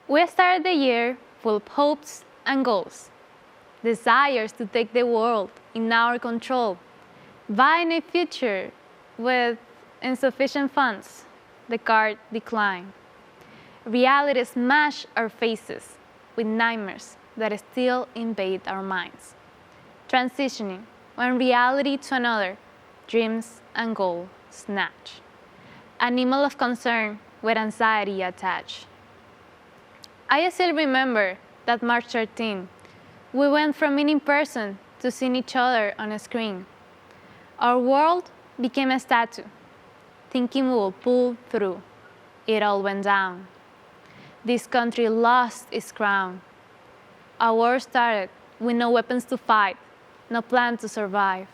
We started the year full of hopes and goals, desires to take the world in our control, buying a future with insufficient funds. The card declined. Reality smashed our faces with nightmares that still invade our minds. Transitioning one reality to another, dreams and goals snatched. Animal of concern with anxiety attached. I still remember that March 13, we went from meeting in person to seeing each other on a screen. Our world became a statue, thinking we will pull through. It all went down. This country lost its crown. A war started with no weapons to fight, no plan to survive.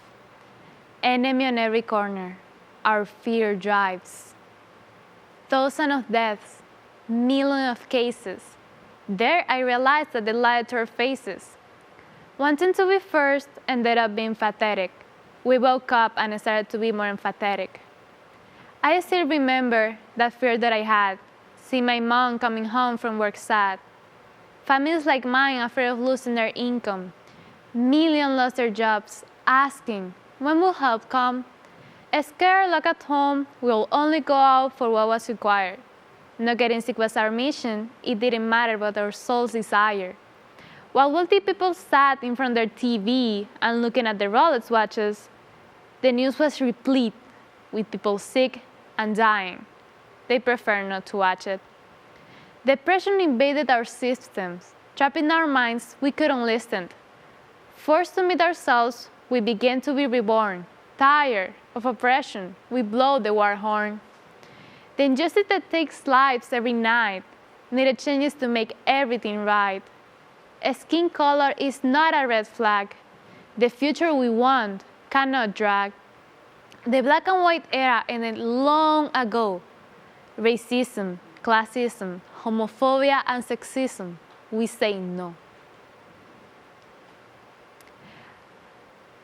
Enemy on every corner, our fear drives. Thousands of deaths, millions of cases. There I realized that they lied to our faces. Wanting to be first ended up being pathetic. We woke up and started to be more empathetic. I still remember that fear that I had, seeing my mom coming home from work sad. Families like mine afraid of losing their income. Millions lost their jobs, asking, when will help come? Scared, locked at home, we'll only go out for what was required. Not getting sick was our mission, it didn't matter what our souls desired. While wealthy people sat in front of their TV and looking at their Rolex watches, the news was replete with people sick and dying. They preferred not to watch it. Depression invaded our systems, trapping our minds we couldn't listen. Forced to meet ourselves, we began to be reborn. Tired of oppression, we blow the war horn. The injustice that takes lives every night needed changes to make everything right. A skin color is not a red flag. The future we want cannot drag. The black and white era ended long ago. Racism, classism, homophobia, and sexism, we say no.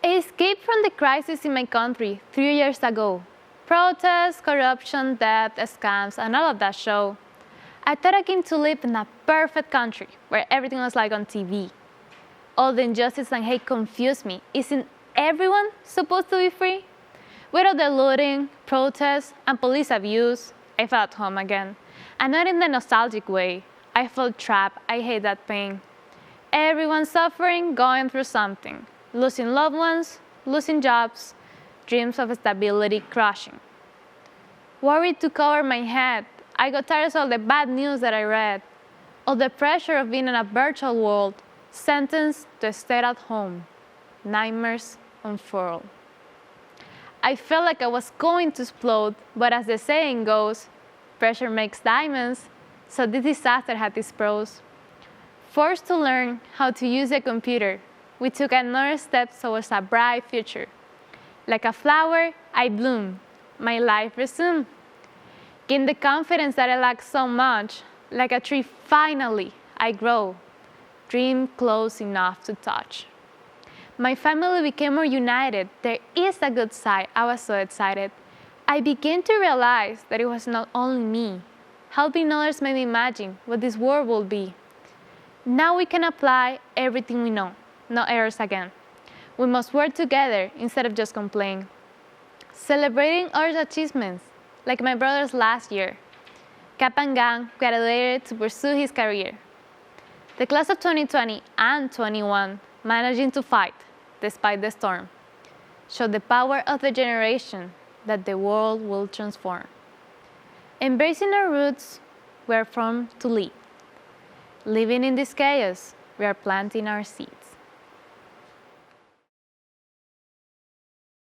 I escaped from the crisis in my country 3 years ago. Protests, corruption, debt, scams, and all of that show. I thought I came to live in a perfect country where everything was like on TV. All the injustice and hate confused me. Isn't everyone supposed to be free? Without the looting, protests, and police abuse, I felt home again. And not in the nostalgic way. I felt trapped. I hate that pain. Everyone suffering, going through something. Losing loved ones, losing jobs, dreams of stability crushing. Worry took over my head. I got tired of all the bad news that I read. All the pressure of being in a virtual world, sentenced to stay at home. Nightmares unfurled. I felt like I was going to explode, but as the saying goes, pressure makes diamonds, so this disaster had its pros. Forced to learn how to use a computer, we took another step towards a bright future. Like a flower, I bloom. My life resumed. Gained the confidence that I lacked so much. Like a tree, finally, I grow. Dream close enough to touch. My family became more united. There is a good side. I was so excited. I began to realize that it was not only me. Helping others made me imagine what this world will be. Now we can apply everything we know. No errors again. We must work together instead of just complain. Celebrating our achievements, like my brother's last year. Cap and Gang graduated to pursue his career. The class of 2020 and 21, managing to fight despite the storm, showed the power of the generation that the world will transform. Embracing our roots, we are formed to lead. Living in this chaos, we are planting our seed.